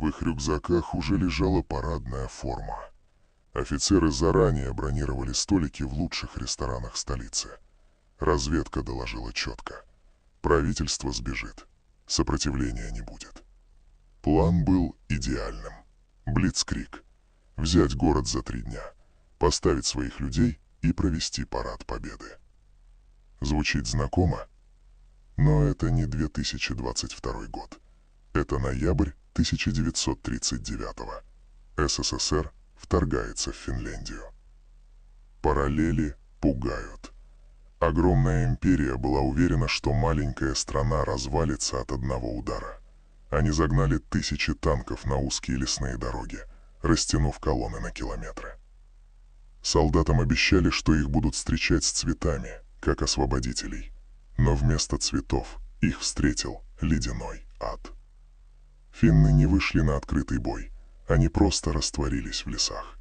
В их рюкзаках уже лежала парадная форма. Офицеры заранее бронировали столики в лучших ресторанах столицы. Разведка доложила четко. Правительство сбежит. Сопротивления не будет. План был идеальным. Блицкриг. Взять город за 3 дня, поставить своих людей и провести парад победы. Звучит знакомо? Но это не 2022 год. Это ноябрь 1939-го. СССР вторгается в Финляндию. Параллели пугают. Огромная империя была уверена, что маленькая страна развалится от одного удара. Они загнали тысячи танков на узкие лесные дороги, растянув колонны на километры. Солдатам обещали, что их будут встречать с цветами, как освободителей. Но вместо цветов их встретил ледяной ад. Финны не вышли на открытый бой, они просто растворились в лесах.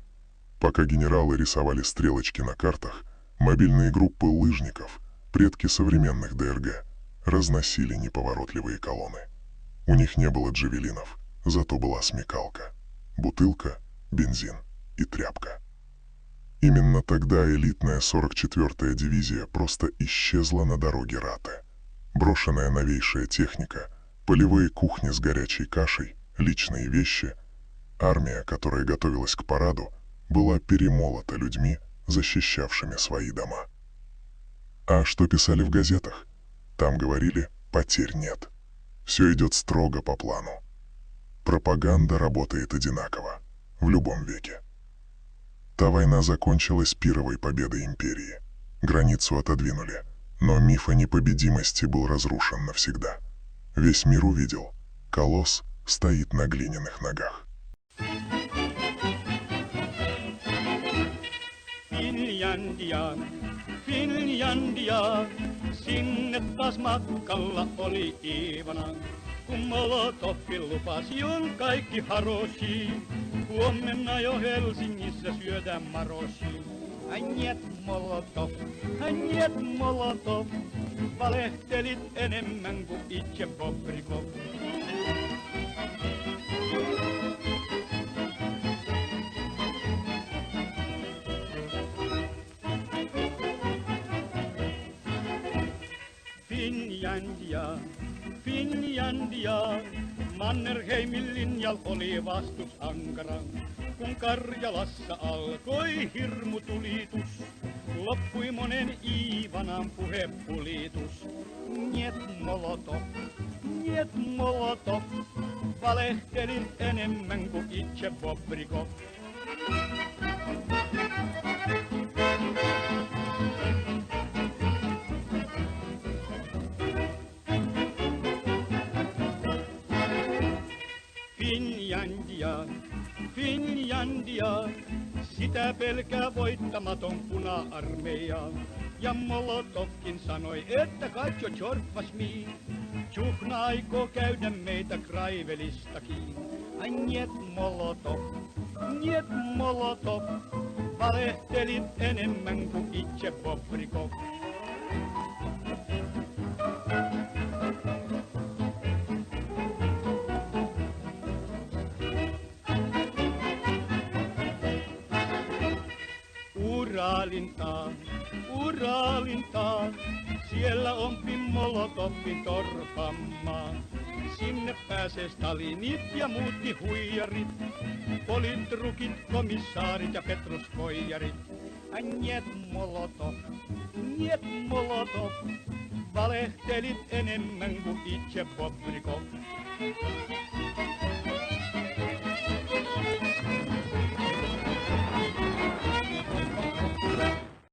Пока генералы рисовали стрелочки на картах, мобильные группы лыжников, предки современных ДРГ, разносили неповоротливые колонны. У них не было джавелинов, зато была смекалка, бутылка, бензин и тряпка. Именно тогда элитная 44-я дивизия просто исчезла на дороге Раты. Брошенная новейшая техника, полевые кухни с горячей кашей, личные вещи, армия, которая готовилась к параду, была перемолота людьми, защищавшими свои дома. А что писали в газетах? Там говорили, потерь нет. Все идет строго по плану. Пропаганда работает одинаково, в любом веке. Та война закончилась пировой победой империи. Границу отодвинули, но миф о непобедимости был разрушен навсегда. Весь мир увидел, колосс стоит на глиняных ногах. Finlandia, Finlandia, sinne taas matkalla oli Iivana. Kun Molotovkin lupasi, on kaikki harosi. Huomenna jo Helsingissä syödään marosi. Njet Molotov, valehtelit enemmän kuin itse Bobrikov. Finlandia, Mannerheimin linjal oli vastus ankara. Kun Karjalassa alkoi hirmutulitus, loppui monen Iivanan puhepulitus. Njet Molotov, valehtelit enemmän kuin itse Bobrikov. Finlandia, sitä pelkää voittamaton puna-armeija. Ja Molotovkin sanoi, että katso Jorfas mi. Tjuhna aikoo käydä meitä Kraivelistakin. Njet Molotov, valehtelit enemmän kuin itse Bobrikov. Uralintaa, siellä on Molotovin torpammaa. Sinne pääsee Stalinit ja muutkin huijarit, politrukit, komissaarit ja petruskoijarit. Njet Molotov, valehtelit enemmän kuin itse Bobrikov.